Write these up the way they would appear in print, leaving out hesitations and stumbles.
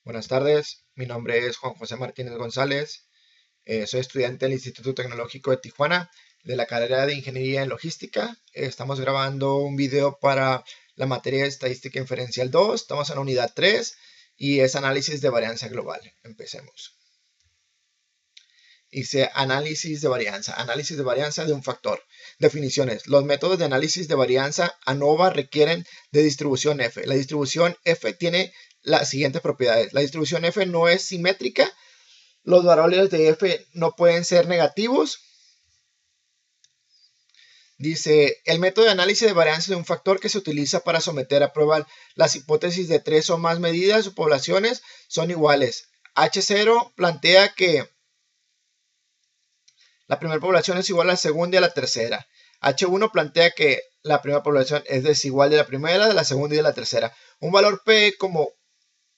Buenas tardes, mi nombre es Juan José Martínez González, soy estudiante del Instituto Tecnológico de Tijuana de la carrera de Ingeniería en Logística. Estamos grabando un video para la materia de Estadística Inferencial 2, estamos en la unidad 3 y es análisis de varianza global. Empecemos. Dice análisis de varianza de un factor. Definiciones. Los métodos de análisis de varianza ANOVA requieren de distribución F. La distribución F tiene las siguientes propiedades. La distribución F no es simétrica. Los valores de F no pueden ser negativos. Dice, el método de análisis de varianza de un factor que se utiliza para someter a prueba las hipótesis de tres o más medidas o poblaciones son iguales. H0 plantea que la primera población es igual a la segunda y a la tercera. H1 plantea que la primera población es desigual de la primera, de la segunda y de la tercera. Un valor P como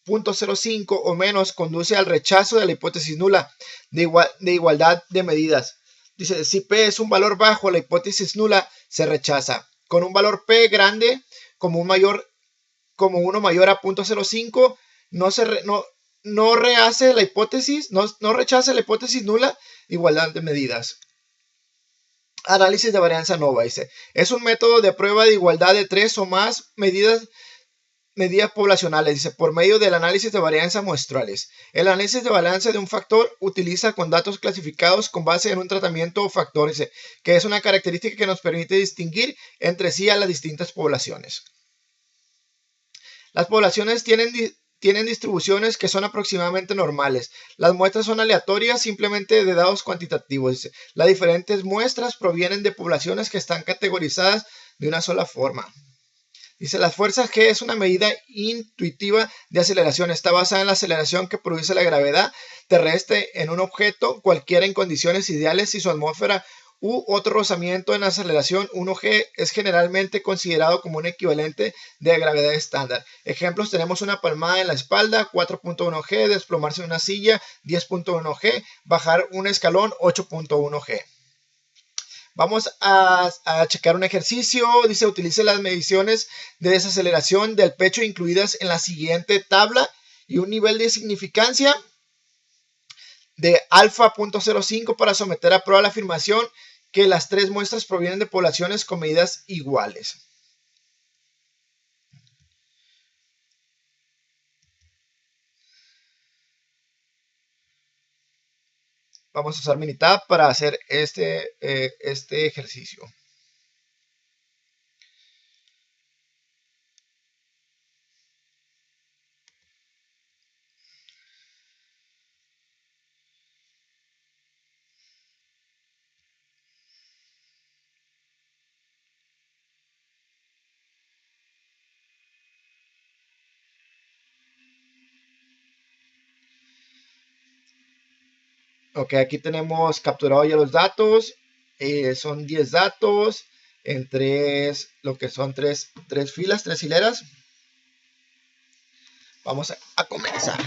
0.05 o menos conduce al rechazo de la hipótesis nula de igualdad de medidas. Dice, si P es un valor bajo, la hipótesis nula se rechaza. Con un valor P grande, como uno mayor a 0.05, no rechace la hipótesis nula, igualdad de medidas. Análisis de varianza ANOVA, dice, es un método de prueba de igualdad de tres o más medidas poblacionales, dice, por medio del análisis de varianza muestrales. El análisis de varianza de un factor utiliza con datos clasificados con base en un tratamiento o factor, dice, que es una característica que nos permite distinguir entre sí a las distintas poblaciones. Las poblaciones tienen distribuciones que son aproximadamente normales. Las muestras son aleatorias simplemente de datos cuantitativos. Dice. Las diferentes muestras provienen de poblaciones que están categorizadas de una sola forma. Dice, las fuerzas G es una medida intuitiva de aceleración. Está basada en la aceleración que produce la gravedad terrestre en un objeto cualquiera en condiciones ideales si su atmósfera u otro rozamiento en aceleración 1G es generalmente considerado como un equivalente de gravedad estándar. Ejemplos, tenemos una palmada en la espalda, 4.1G, desplomarse en una silla, 10.1G, bajar un escalón, 8.1G. Vamos a checar un ejercicio. Dice, utilice las mediciones de desaceleración del pecho incluidas en la siguiente tabla y un nivel de significancia de alfa 0.05 para someter a prueba la afirmación que las tres muestras provienen de poblaciones con medidas iguales. Vamos a usar Minitab para hacer este ejercicio. Ok, aquí tenemos capturado ya los datos. Son 10 datos en lo que son tres filas, tres hileras. Vamos a comenzar.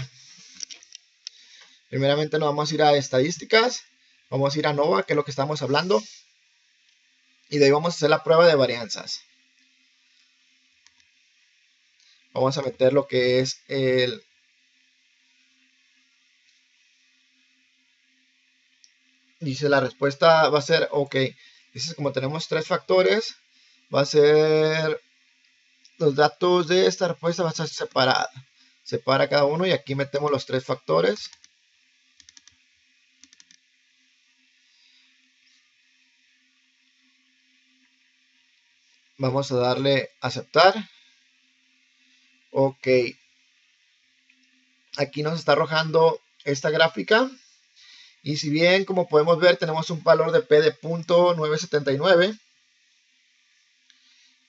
Primeramente nos vamos a ir a estadísticas. Vamos a ir a ANOVA, que es lo que estamos hablando. Y de ahí vamos a hacer la prueba de varianzas. Vamos a meter lo que es el... Dice la respuesta va a ser ok. Dice como tenemos tres factores, va a ser los datos de esta respuesta va a ser separada. Separa cada uno y aquí metemos los tres factores. Vamos a darle aceptar. Ok. Aquí nos está arrojando esta gráfica. Y si bien, como podemos ver, tenemos un valor de P de 0.979.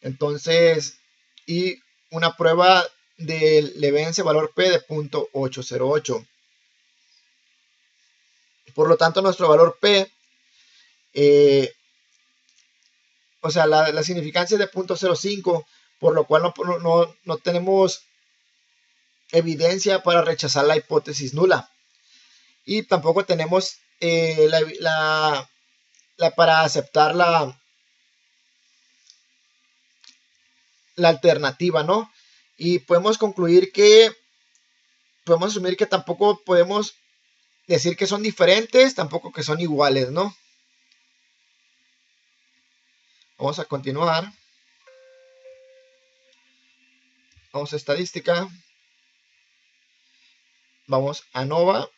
Entonces, y una prueba de levencia valor P de 0.808. Por lo tanto, nuestro valor P, o sea, la significancia es de 0.05, por lo cual no tenemos evidencia para rechazar la hipótesis nula. Y tampoco tenemos para aceptar la alternativa, ¿no? Y podemos concluir que podemos asumir que tampoco podemos decir que son diferentes, tampoco que son iguales, ¿no? Vamos a continuar. Vamos a estadística. Vamos a ANOVA,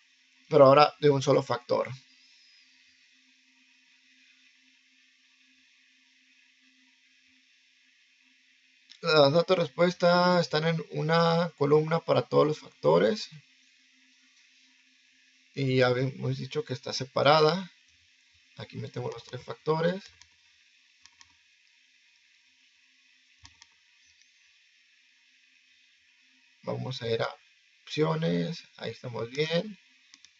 pero ahora de un solo factor. Las datos de respuesta están en una columna para todos los factores. Y ya hemos dicho que está separada. Aquí metemos los 3 factores. Vamos a ir a opciones. Ahí estamos bien.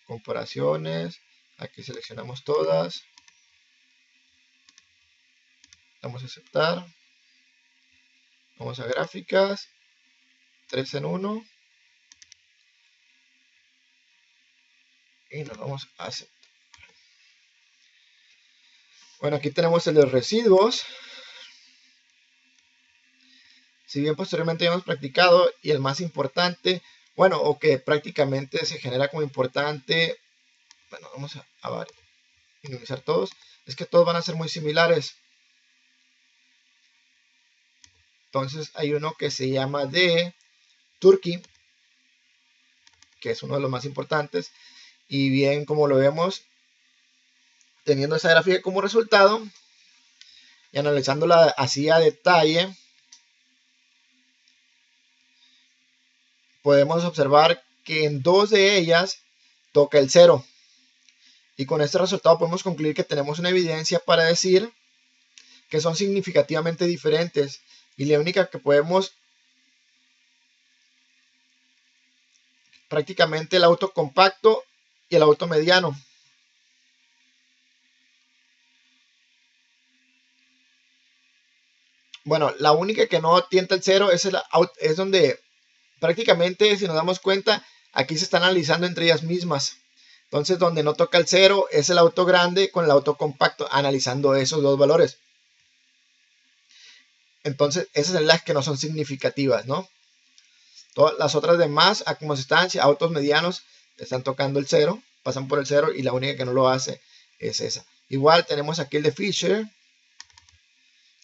Comparaciones. Aquí seleccionamos todas. Damos a aceptar. Vamos a gráficas. 3 en 1. Y nos vamos a aceptar. Bueno, aquí tenemos el de residuos. Si bien posteriormente ya hemos practicado, y el más importante, bueno, o que prácticamente se genera como importante, bueno, vamos a minimizar todos, es que todos van a ser muy similares. Entonces hay uno que se llama de Turkey, que es uno de los más importantes, y bien como lo vemos, teniendo esa gráfica como resultado, y analizándola así a detalle, podemos observar que en 2 de ellas toca el 0. Y con este resultado podemos concluir que tenemos una evidencia para decir que son significativamente diferentes. Y la única que podemos, prácticamente el auto compacto y el auto mediano. Bueno, la única que no tienta el 0 es donde prácticamente, si nos damos cuenta, aquí se están analizando entre ellas mismas. Entonces, donde no toca el 0 es el auto grande con el auto compacto, analizando esos dos valores. Entonces, esas son las que no son significativas, ¿no? Todas las otras demás, a como están, autos medianos, están tocando el 0, pasan por el 0 y la única que no lo hace es esa. Igual tenemos aquí el de Fisher.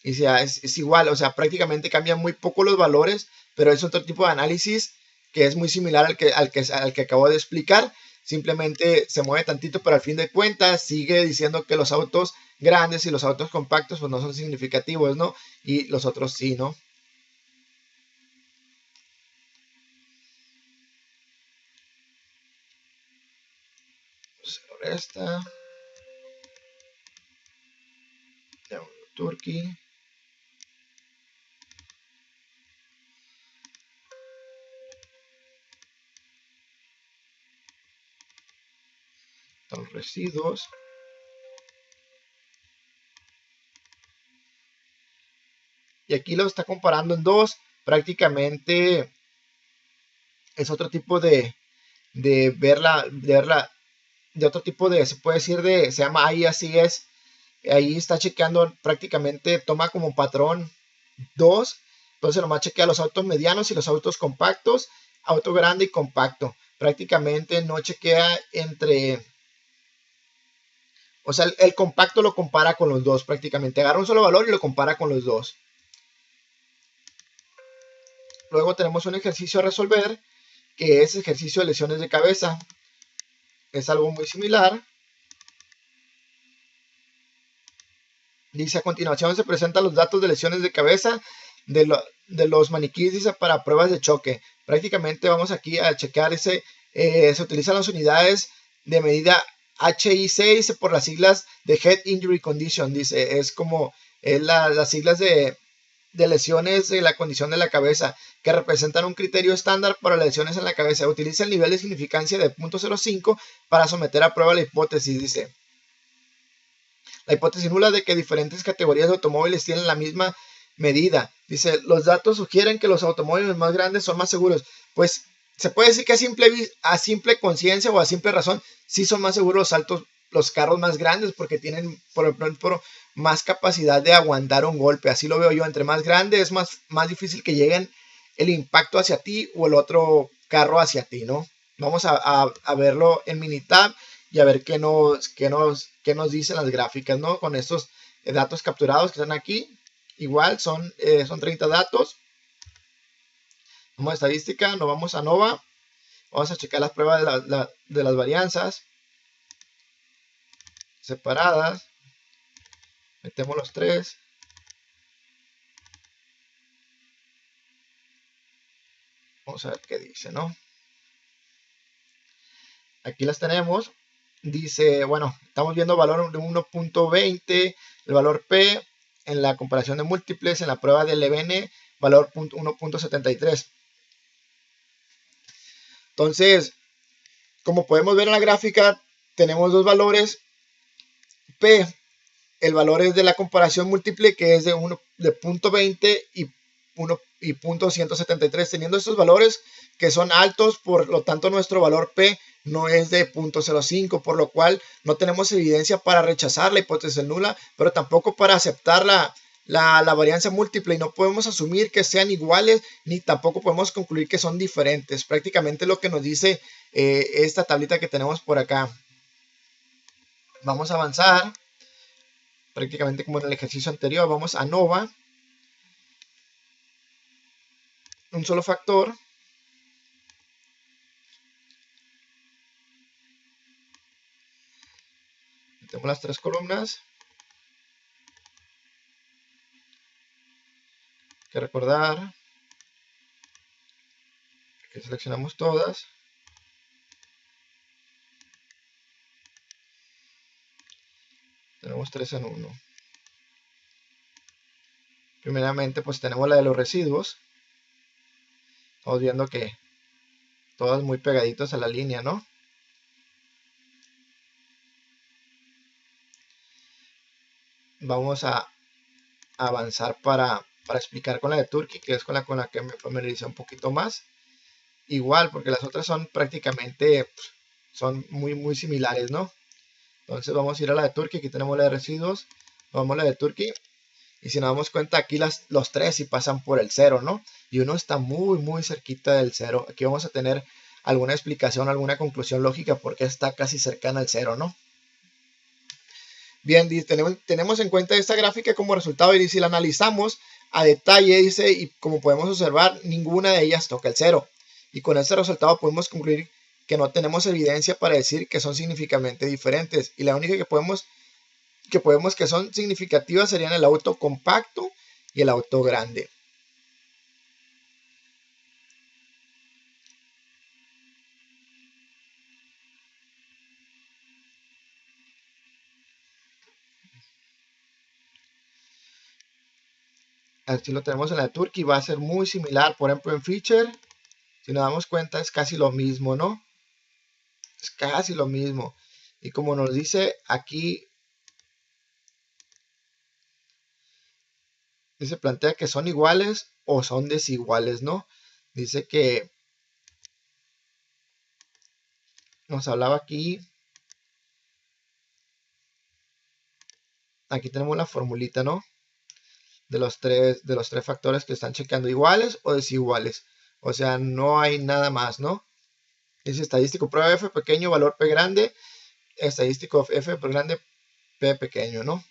Y sea, es igual, o sea, prácticamente cambian muy poco los valores, pero es otro tipo de análisis que es muy similar al que acabo de explicar. Simplemente se mueve tantito, pero al fin de cuentas sigue diciendo que los autos grandes y los autos compactos pues no son significativos, ¿no? Y los otros sí, ¿no? Esta. Turkey. Los residuos. Y aquí lo está comparando en 2. Prácticamente es otro tipo de verla, de otro tipo de, se puede decir se llama ahí así es. Ahí está chequeando, prácticamente toma como patrón 2. Entonces nomás chequea los autos medianos y los autos compactos, auto grande y compacto. Prácticamente no chequea entre... O sea, el compacto lo compara con los dos prácticamente. Agarra un solo valor y lo compara con los dos. Luego tenemos un ejercicio a resolver, que es ejercicio de lesiones de cabeza. Es algo muy similar. Dice, a continuación se presentan los datos de lesiones de cabeza de los maniquíes, dice, para pruebas de choque. Prácticamente vamos aquí a checar se utilizan las unidades de medida HIC, dice, por las siglas de Head Injury Condition, dice, es como las siglas de lesiones de la condición de la cabeza, que representan un criterio estándar para lesiones en la cabeza. Utiliza el nivel de significancia de 0.05 para someter a prueba la hipótesis, dice. La hipótesis nula de que diferentes categorías de automóviles tienen la misma medida. Dice, los datos sugieren que los automóviles más grandes son más seguros. Pues se puede decir que a simple conciencia o a simple razón, sí son más seguros los carros más grandes porque tienen, por ejemplo, más capacidad de aguantar un golpe. Así lo veo yo. Entre más grande es más difícil que lleguen el impacto hacia ti o el otro carro hacia ti, ¿no? Vamos a verlo en Minitab y a ver qué nos dicen las gráficas, ¿no? Con estos datos capturados que están aquí. Igual son 30 datos. Vamos a estadística, nos vamos a Nova. Vamos a checar las pruebas de las varianzas separadas. Metemos los 3. Vamos a ver qué dice, ¿no? Aquí las tenemos. Dice, bueno, estamos viendo valor de 1.20, el valor P en la comparación de múltiples, en la prueba del EBN, valor 1.73. Entonces, como podemos ver en la gráfica, tenemos dos valores. P, el valor es de la comparación múltiple, que es de 0.20 y 0.173. Teniendo estos valores que son altos, por lo tanto nuestro valor P no es de 0.05, por lo cual no tenemos evidencia para rechazar la hipótesis nula, pero tampoco para aceptar la varianza múltiple, y no podemos asumir que sean iguales, ni tampoco podemos concluir que son diferentes. Prácticamente lo que nos dice esta tablita que tenemos por acá. Vamos a avanzar, prácticamente como en el ejercicio anterior. Vamos a Nova, un solo factor. Tenemos las 3 columnas. Hay que recordar que seleccionamos todas. Tenemos 3 en 1. Primeramente, pues tenemos la de los residuos. Estamos viendo que todas muy pegaditos a la línea, ¿no? Vamos a avanzar para explicar con la de Turkey, que es con la que me familiaricé un poquito más. Igual, porque las otras son prácticamente, son muy similares, ¿no? Entonces vamos a ir a la de Turkey. Aquí tenemos la de residuos. Vamos a la de Turkey. Y si nos damos cuenta, aquí los 3 sí pasan por el 0, ¿no? Y uno está muy cerquita del 0. Aquí vamos a tener alguna explicación, alguna conclusión lógica porque está casi cercana al 0, ¿no? Bien, tenemos en cuenta esta gráfica como resultado, y si la analizamos a detalle, dice, y como podemos observar, ninguna de ellas toca el 0. Y con este resultado podemos concluir que no tenemos evidencia para decir que son significativamente diferentes. Y la única que podemos que son significativas serían el auto compacto y el auto grande. Así lo tenemos en la Turkey, va a ser muy similar. Por ejemplo, en Feature, si nos damos cuenta, es casi lo mismo, ¿no? Es casi lo mismo. Y como nos dice aquí, se plantea que son iguales o son desiguales, ¿no? Dice que nos hablaba aquí tenemos la formulita, ¿no? De los tres factores que están checando, iguales o desiguales. O sea, no hay nada más, ¿no? Dice estadístico prueba F pequeño, valor P grande. Estadístico F por grande, P pequeño, ¿no?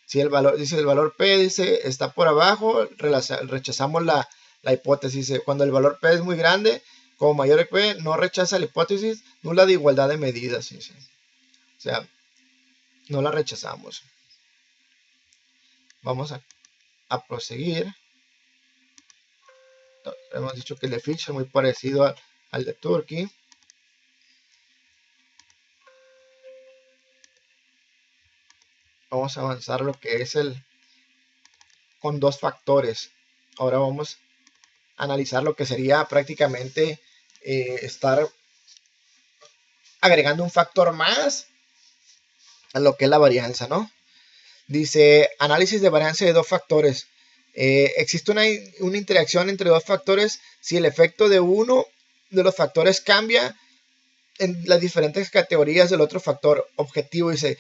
Si el valor, dice el valor P, dice, está por abajo, rechazamos la hipótesis. Cuando el valor P es muy grande, como mayor que P, no rechaza la hipótesis nula de igualdad de medidas. ¿Sí? O sea, no la rechazamos. Vamos a proseguir. Hemos dicho que el de Fisher es muy parecido al de Turkey. Vamos a avanzar lo que es con 2 factores. Ahora vamos a analizar lo que sería prácticamente estar agregando un factor más a lo que es la varianza, ¿no? Dice análisis de varianza de 2 factores. Existe una interacción entre 2 factores si el efecto de uno de los factores cambia en las diferentes categorías del otro factor objetivo. Dice,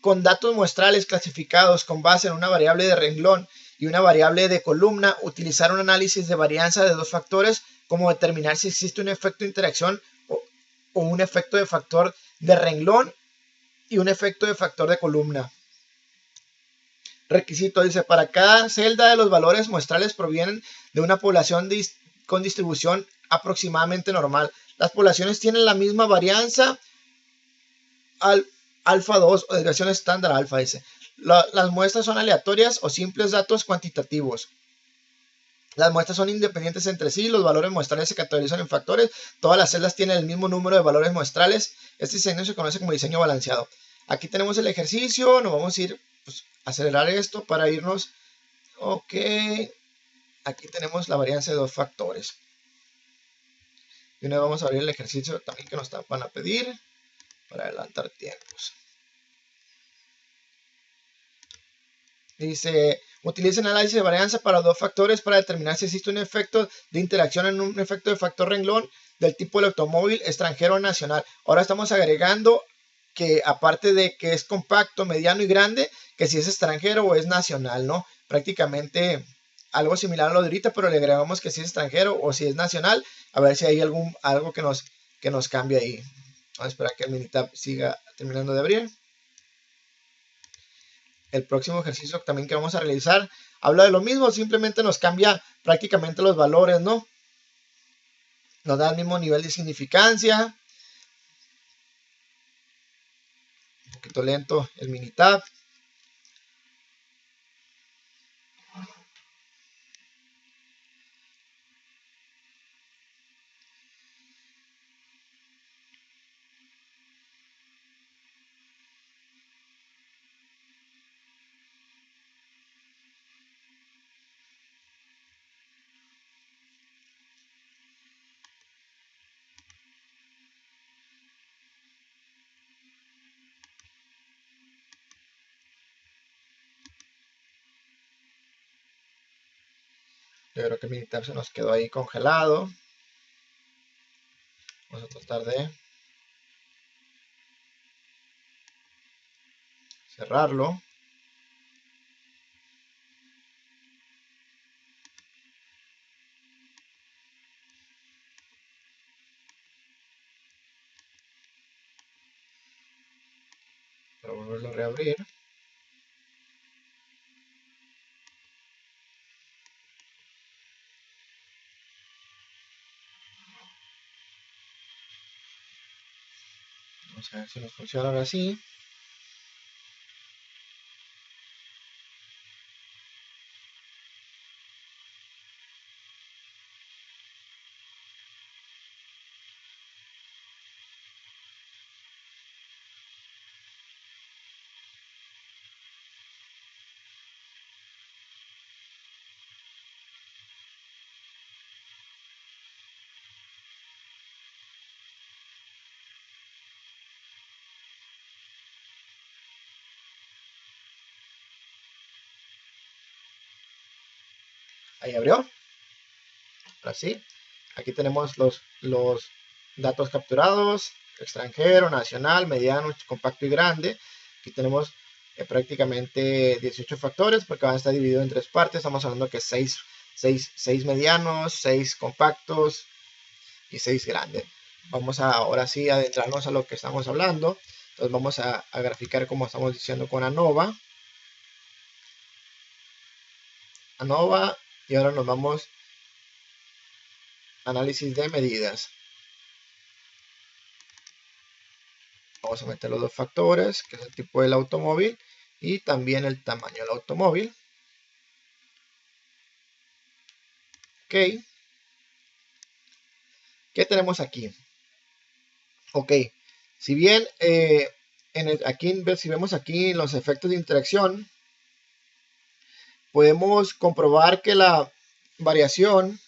con datos muestrales clasificados con base en una variable de renglón y una variable de columna, utilizar un análisis de varianza de 2 factores como determinar si existe un efecto de interacción o un efecto de factor de renglón y un efecto de factor de columna. Requisito, dice, para cada celda de los valores muestrales provienen de una población con distribución aproximadamente normal. Las poblaciones tienen la misma varianza alfa 2 o desviación estándar alfa, dice. Las muestras son aleatorias o simples datos cuantitativos. Las muestras son independientes entre sí, los valores muestrales se categorizan en factores, todas las celdas tienen el mismo número de valores muestrales. Este diseño se conoce como diseño balanceado. Aquí tenemos el ejercicio, nos vamos a ir pues, a acelerar esto para irnos. Ok, aquí tenemos la varianza de dos factores. Y una vez vamos a abrir el ejercicio también que nos van a pedir para adelantar tiempos. Dice, utilicen análisis de varianza para dos factores para determinar si existe un efecto de interacción en un efecto de factor renglón del tipo del automóvil extranjero o nacional. Ahora estamos agregando que aparte de que es compacto, mediano y grande, que si es extranjero o es nacional, ¿no? Prácticamente algo similar a lo de ahorita, pero le agregamos que si es extranjero o si es nacional, a ver si hay algo que nos cambie ahí. Vamos a esperar que el Minitab siga terminando de abrir. El próximo ejercicio también que vamos a realizar habla de lo mismo, simplemente nos cambia prácticamente los valores, ¿no? Nos da el mismo nivel de significancia. Un poquito lento el Minitab. Yo creo que el Minitab se nos quedó ahí congelado. Vamos a tratar de cerrarlo. Para volverlo a reabrir. Vamos a ver si nos funciona ahora sí. Ahí abrió. Ahora sí. Aquí tenemos los datos capturados. Extranjero, nacional, mediano, compacto y grande. Aquí tenemos prácticamente 18 factores porque van a estar divididos en tres partes. Estamos hablando que 6 medianos, 6 compactos y 6 grandes. Vamos a ahora sí adentrarnos a lo que estamos hablando. Entonces vamos a graficar como estamos diciendo con ANOVA. ANOVA y ahora nos vamos a análisis de medidas. Vamos a meter los dos factores, que es el tipo del automóvil y también el tamaño del automóvil. Ok. ¿Qué tenemos aquí? Ok. Si bien si vemos aquí los efectos de interacción, podemos comprobar que la variación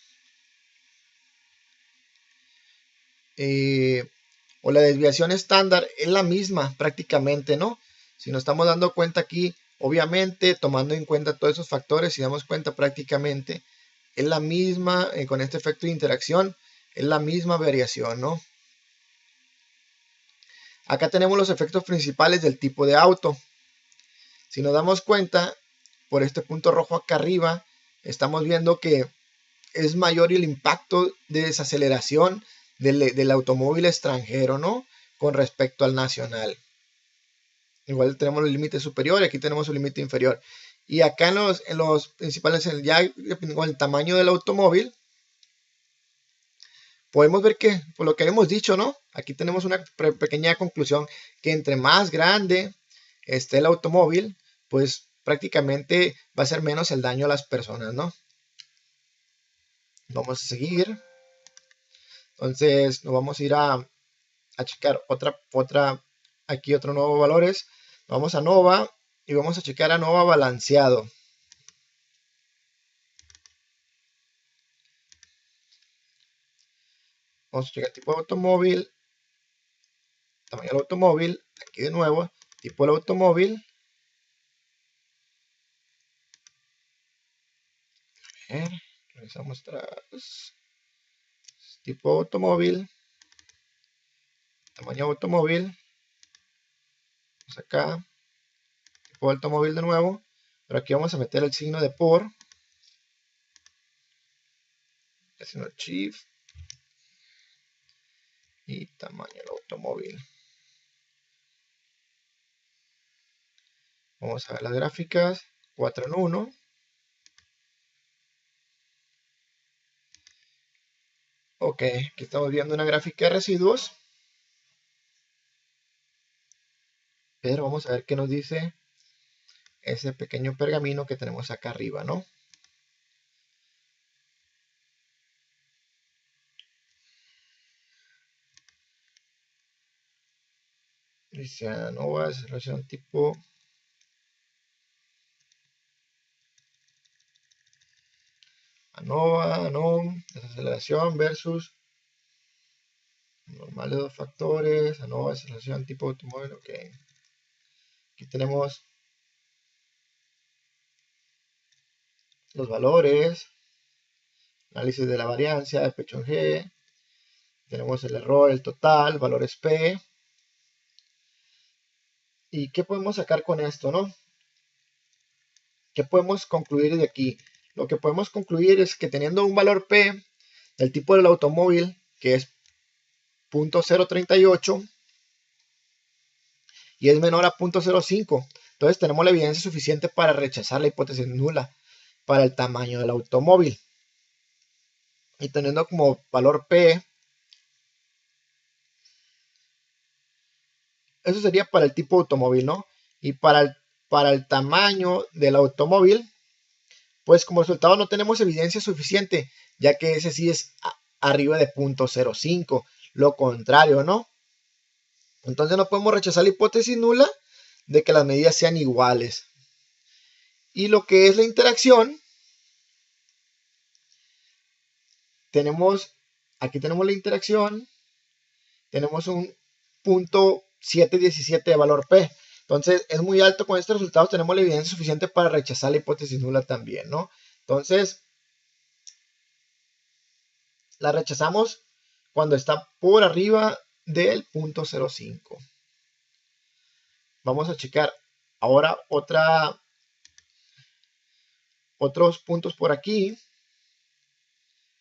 o la desviación estándar es la misma prácticamente, ¿no? Si nos estamos dando cuenta aquí, obviamente tomando en cuenta todos esos factores, si damos cuenta prácticamente es la misma, con este efecto de interacción, es la misma variación, ¿no? Acá tenemos los efectos principales del tipo de auto. Si nos damos cuenta, por este punto rojo acá arriba, estamos viendo que es mayor el impacto de desaceleración del automóvil extranjero, ¿no? Con respecto al nacional. Igual tenemos el límite superior y aquí tenemos el límite inferior. Y acá en los principales, ya dependiendo del tamaño del automóvil, podemos ver que, por lo que hemos dicho, ¿no? Aquí tenemos una pequeña conclusión, que entre más grande esté el automóvil, pues prácticamente va a ser menos el daño a las personas, ¿no? Vamos a seguir. Entonces nos vamos a ir a checar aquí otro nuevo valores. Vamos a Nova y vamos a checar a Nova balanceado. Vamos a checar tipo de automóvil, tamaño del automóvil, aquí de nuevo, tipo del automóvil. Revisamos atrás. Tipo de automóvil, tamaño de automóvil. Vamos acá, tipo de automóvil de nuevo. Pero aquí vamos a meter el signo de por. El signo shift. Y tamaño del automóvil. Vamos a ver las gráficas. 4 en 1. Ok, aquí estamos viendo una gráfica de residuos. Pero vamos a ver qué nos dice ese pequeño pergamino que tenemos acá arriba, ¿no? Dice ANOVA, aceleración tipo ANOVA, ANOM, desaceleración versus normal de dos factores, ANOVA, aceleración tipo automóvil, ok. Aquí tenemos los valores, análisis de la variancia, de pecho en G, tenemos el error, el total, valores P. ¿Y qué podemos sacar con esto, no? ¿Qué podemos concluir de aquí? Lo que podemos concluir es que teniendo un valor P del tipo del automóvil, que es 0.038, y es menor a 0.05, entonces tenemos la evidencia suficiente para rechazar la hipótesis nula para el tamaño del automóvil. Y teniendo como valor P, eso sería para el tipo de automóvil, ¿no? Y para el tamaño del automóvil, pues como resultado no tenemos evidencia suficiente, ya que ese sí es arriba de 0.05, lo contrario, ¿no? Entonces no podemos rechazar la hipótesis nula de que las medidas sean iguales. Y lo que es la interacción, aquí tenemos la interacción, tenemos un 0.717 de valor P. Entonces es muy alto. Con estos resultados tenemos la evidencia suficiente para rechazar la hipótesis nula también, ¿no? Entonces la rechazamos cuando está por arriba del 0.05. Vamos a checar ahora otros puntos por aquí.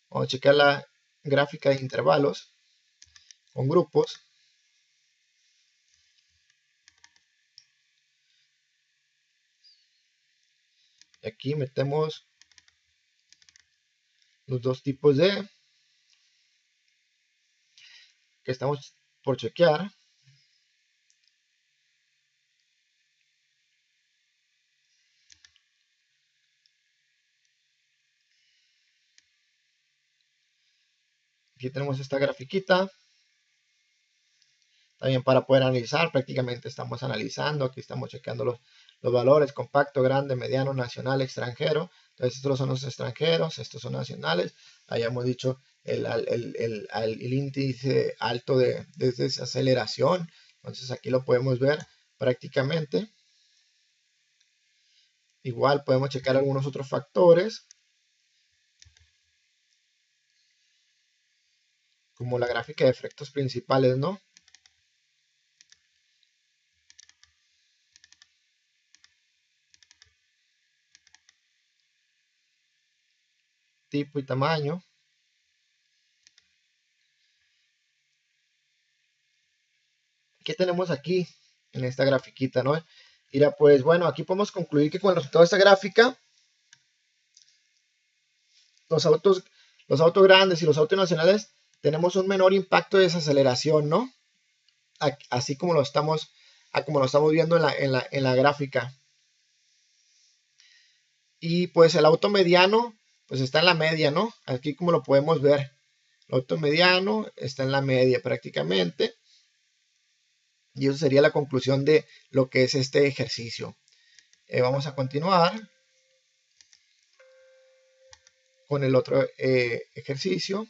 Vamos a checar la gráfica de intervalos con grupos. Y aquí metemos los dos tipos de que estamos por chequear. Aquí tenemos esta grafiquita. También para poder analizar, prácticamente estamos analizando. Aquí estamos checando los valores: compacto, grande, mediano, nacional, extranjero. Entonces estos son los extranjeros, estos son nacionales. Hayamos dicho el índice alto de desaceleración. Entonces aquí lo podemos ver prácticamente. Igual podemos checar algunos otros factores, como la gráfica de efectos principales, ¿no? Tipo y tamaño. ¿Qué tenemos aquí en esta grafiquita, no? Mira, pues bueno, aquí podemos concluir que con el resultado de esta gráfica, los autos, los autos grandes y los autos nacionales tenemos un menor impacto de desaceleración, ¿no? Así como lo estamos, como lo estamos viendo en la gráfica. Y pues el auto mediano, pues está en la media, ¿no? Aquí como lo podemos ver, el auto mediano está en la media prácticamente. Y eso sería la conclusión de lo que es este ejercicio. Vamos a continuar con el otro ejercicio.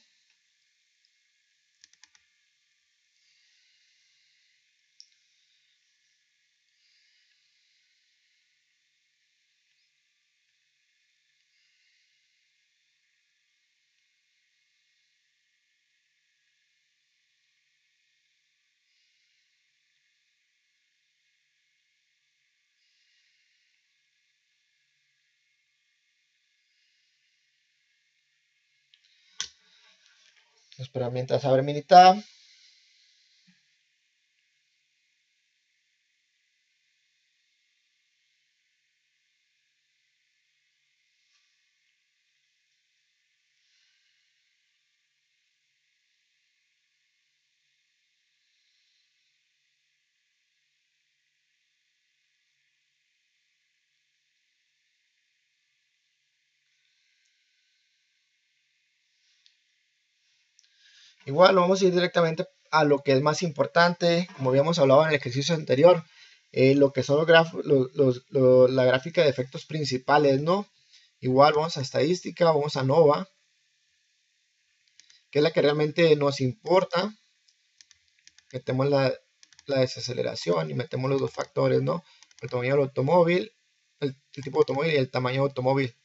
Espera mientras abre Minitab. Igual vamos a ir directamente a lo que es más importante, como habíamos hablado en el ejercicio anterior, lo que son la gráfica de efectos principales, ¿no? Igual vamos a estadística, vamos a Nova, que es la que realmente nos importa. Metemos la desaceleración y metemos los dos factores, ¿no? El tamaño del automóvil, el tipo de automóvil y el tamaño de automóvil.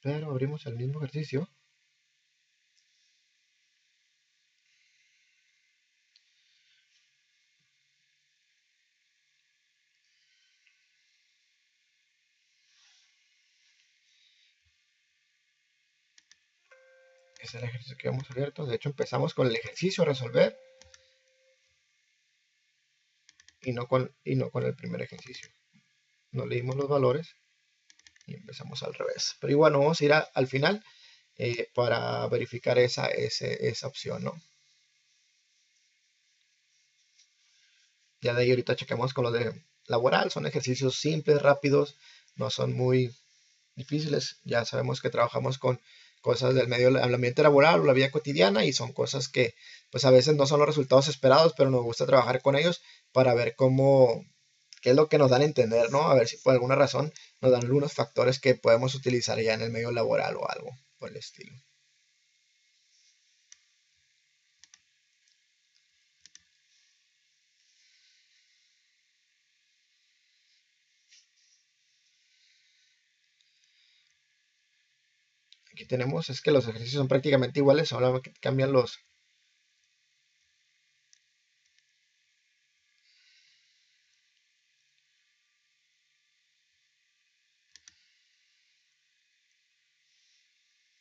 Pero abrimos el mismo ejercicio. Es el ejercicio que hemos abierto. De hecho, empezamos con el ejercicio a resolver y no con el primer ejercicio. No leímos los valores y empezamos al revés. Pero igual, vamos a ir al final para verificar esa opción, ¿no? Ya de ahí ahorita checamos con lo de laboral. Son ejercicios simples, rápidos, no son muy difíciles. Ya sabemos que trabajamos con cosas del medio del ambiente laboral o la vida cotidiana y son cosas que pues a veces no son los resultados esperados, pero nos gusta trabajar con ellos para ver qué es lo que nos dan a entender, ¿no? A ver si por alguna razón nos dan algunos factores que podemos utilizar ya en el medio laboral o algo por el estilo. Aquí tenemos, es que los ejercicios son prácticamente iguales, solo que cambian los...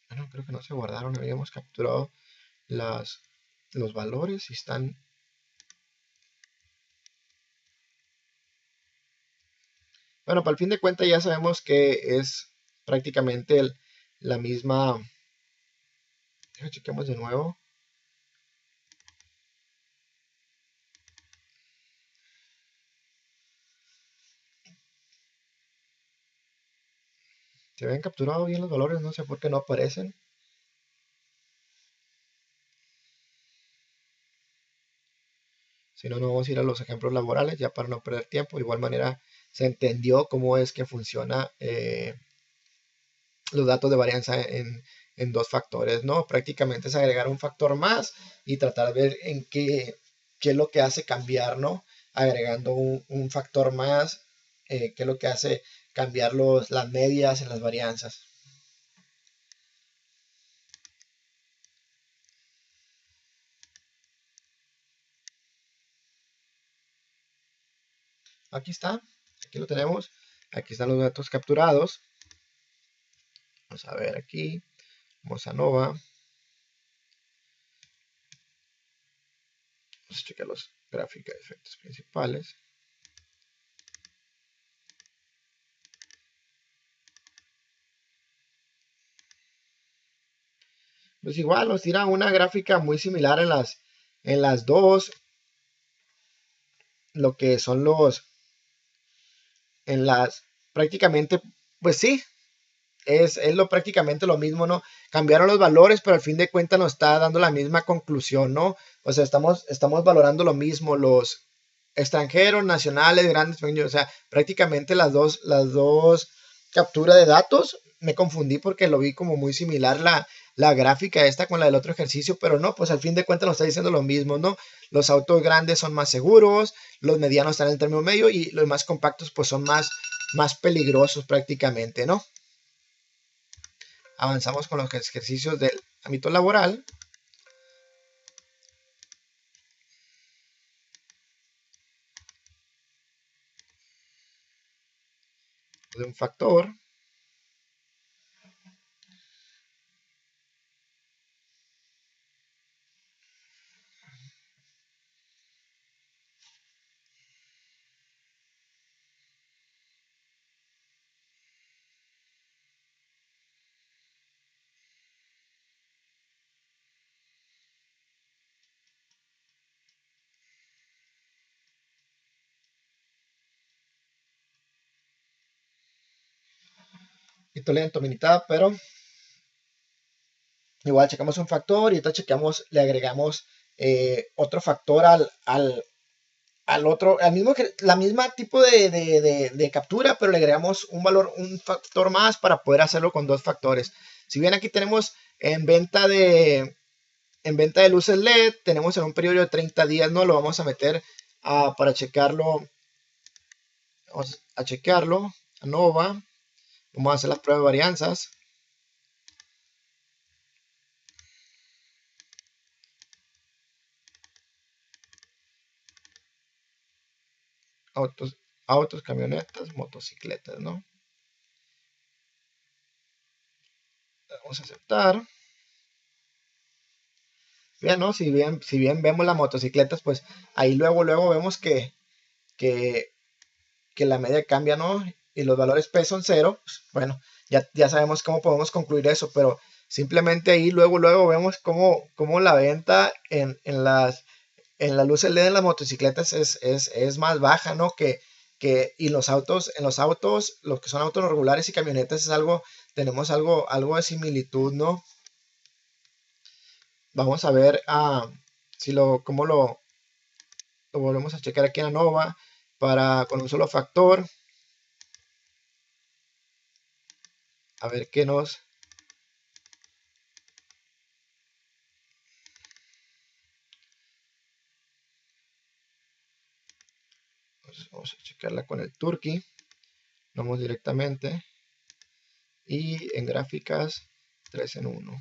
Bueno, creo que no se guardaron, habíamos capturado los valores y están... Bueno, para el fin de cuentas ya sabemos que es prácticamente la misma... Chequemos de nuevo. Se habían capturado bien los valores, no sé por qué no aparecen. Si no, no vamos a ir a los ejemplos laborales ya para no perder tiempo. De igual manera se entendió cómo es que funciona los datos de varianza en dos factores, ¿no? Prácticamente es agregar un factor más y tratar de ver en qué es lo que hace cambiar, ¿no? Agregando un factor más, qué es lo que hace cambiar las medias en las varianzas. aquí está, aquí lo tenemos, aquí están los datos capturados. Vamos a ver aquí, vamos a Nova, vamos a checar los gráficos de efectos principales. Pues igual nos tira una gráfica muy similar en las dos, lo que son en las, prácticamente, pues sí, es prácticamente lo mismo, ¿no? Cambiaron los valores, pero al fin de cuentas nos está dando la misma conclusión, ¿no? O sea, estamos valorando lo mismo, los extranjeros, nacionales, grandes, pequeños, o sea, prácticamente las dos capturas de datos. Me confundí porque lo vi como muy similar la gráfica esta con la del otro ejercicio, pero no, pues al fin de cuentas nos está diciendo lo mismo, ¿no? Los autos grandes son más seguros, los medianos están en el término medio y los más compactos pues son más peligrosos prácticamente, ¿no? Avanzamos con los ejercicios del ámbito laboral. De un factor. Y lento, militada, pero igual checamos un factor y entonces chequeamos, le agregamos otro factor al otro, la misma tipo de captura, pero le agregamos un factor más para poder hacerlo con dos factores. Si bien aquí tenemos en venta de luces LED, tenemos en un periodo de 30 días, no lo vamos a meter para checarlo. Vamos a checarlo a Nova. Vamos a hacer la prueba de varianzas. Autos, camionetas, motocicletas, ¿no? Vamos a aceptar. Bien, ¿no? Si bien vemos las motocicletas, pues ahí luego vemos que, que la media cambia, ¿no? Y los valores P son cero. Pues, bueno, ya sabemos cómo podemos concluir eso, pero simplemente ahí luego vemos cómo la venta en la luz LED de las motocicletas es más baja, ¿no? Y en los autos, los que son autos regulares y camionetas tenemos algo de similitud, ¿no? Vamos a ver cómo lo volvemos a checar aquí en ANOVA con un solo factor. A ver qué vamos a checarla con el Turkey. Vamos directamente. Y en gráficas 3 en 1.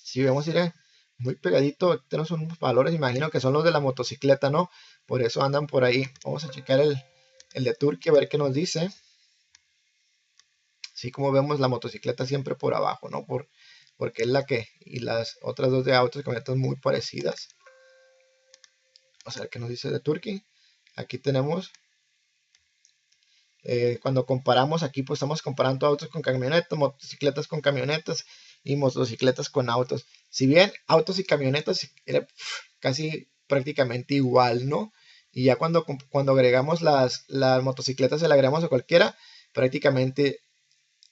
Si vemos, iré muy pegadito, tenemos unos valores, imagino que son los de la motocicleta, ¿no? Por eso andan por ahí. Vamos a checar el de Turkey a ver qué nos dice. Así como vemos la motocicleta siempre por abajo, ¿no? Porque es la y las otras dos de autos y camionetas muy parecidas. Vamos a ver qué nos dice de Turkey. Aquí tenemos, cuando comparamos aquí, pues estamos comparando autos con camionetas, motocicletas con camionetas y motocicletas con autos. Si bien autos y camionetas era casi prácticamente igual, ¿no? Y ya cuando agregamos las motocicletas, se le agregamos a cualquiera, prácticamente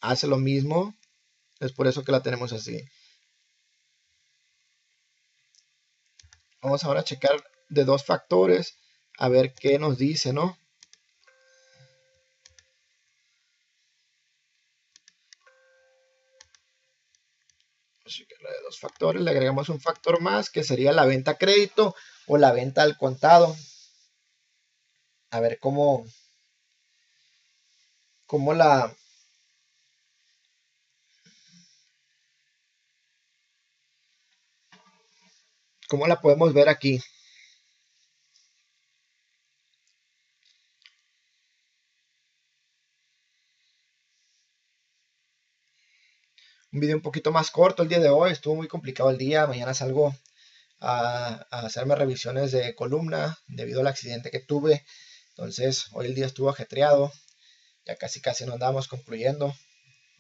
hace lo mismo. Es por eso que la tenemos así. Vamos ahora a checar de dos factores, a ver qué nos dice, ¿no? Vamos a checar la de dos factores, le agregamos un factor más, que sería la venta a crédito o la venta al contado. A ver cómo la podemos ver aquí. un video un poquito más corto el día de hoy. Estuvo muy complicado el día. Mañana salgo a hacerme revisiones de columna debido al accidente que tuve. Entonces hoy el día estuvo ajetreado. Ya casi no andamos concluyendo.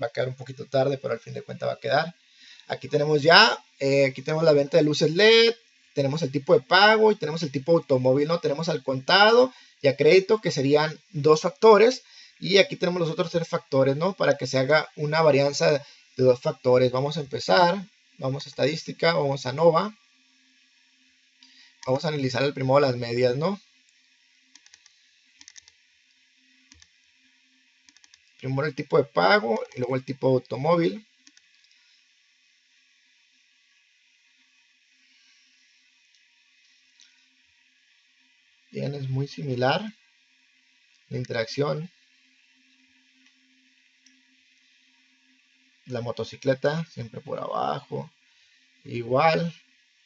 Va a quedar un poquito tarde, pero al fin de cuentas va a quedar. Aquí tenemos aquí tenemos la venta de luces LED. Tenemos el tipo de pago y tenemos el tipo de automóvil, ¿no? Tenemos al contado y a crédito, que serían 2 factores. Y aquí tenemos los otros 3 factores, ¿no? Para que se haga una varianza de 2 factores. Vamos a empezar. Vamos a estadística. Vamos a Nova. Vamos a analizar el primero las medias, ¿no? Primero el tipo de pago y luego el tipo de automóvil. Bien, es muy similar la interacción. La motocicleta siempre por abajo. Igual,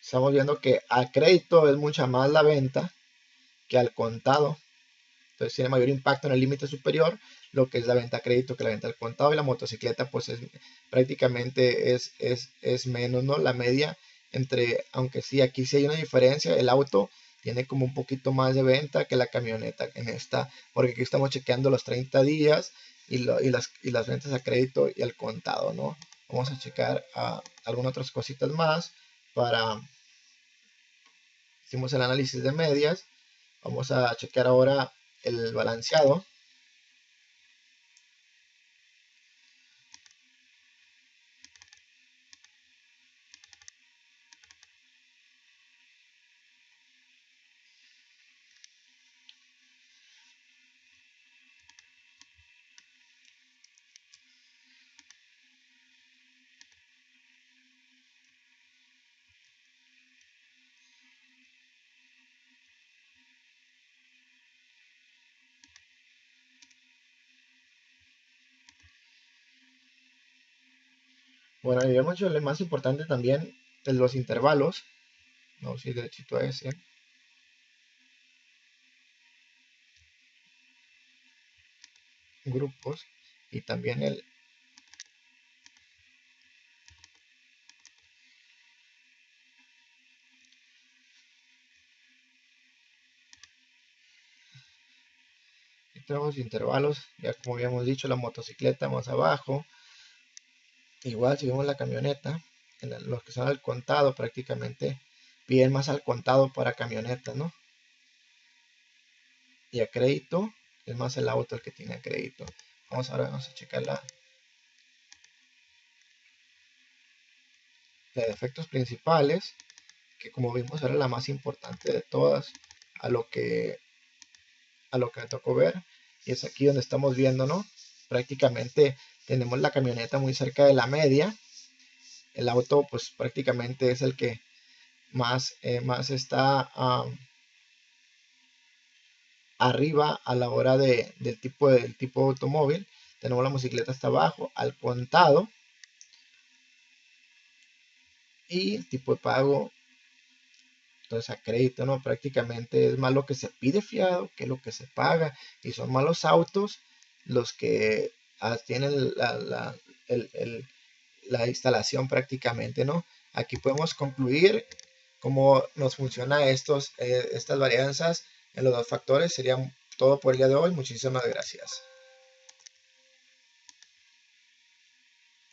estamos viendo que a crédito es mucha más la venta que al contado. Entonces tiene mayor impacto en el límite superior lo que es la venta a crédito que la venta al contado. Y la motocicleta pues prácticamente es menos, ¿no? La media entre, aunque sí, aquí sí hay una diferencia, el auto tiene como un poquito más de venta que la camioneta en esta, porque aquí estamos chequeando los 30 días y las ventas a crédito y al contado, ¿no? Vamos a checar algunas otras cositas más para, hicimos el análisis de medias. Vamos a checar ahora el balanceado. Bueno, y hemos hecho lo más importante también de los intervalos. Vamos a ir derechito a ese. Grupos. Y también tenemos intervalos. Ya como habíamos dicho, la motocicleta más abajo. Igual si vemos la camioneta, los que son al contado prácticamente piden más al contado para camionetas, ¿no? Y a crédito es más el auto el que tiene a crédito. Vamos a checar la de defectos principales, que como vimos era la más importante de todas a lo que me tocó ver. Y es aquí donde estamos viendo, ¿no? Prácticamente tenemos la camioneta muy cerca de la media. El auto pues prácticamente es el que más está arriba a la hora del tipo de automóvil. Tenemos la motocicleta hasta abajo al contado y el tipo de pago entonces a crédito, ¿no? Prácticamente es más lo que se pide fiado que lo que se paga, y son malos autos los que tienen la instalación prácticamente, ¿no? Aquí podemos concluir cómo nos funciona estas varianzas en los 2 factores. Sería todo por el día de hoy. Muchísimas gracias.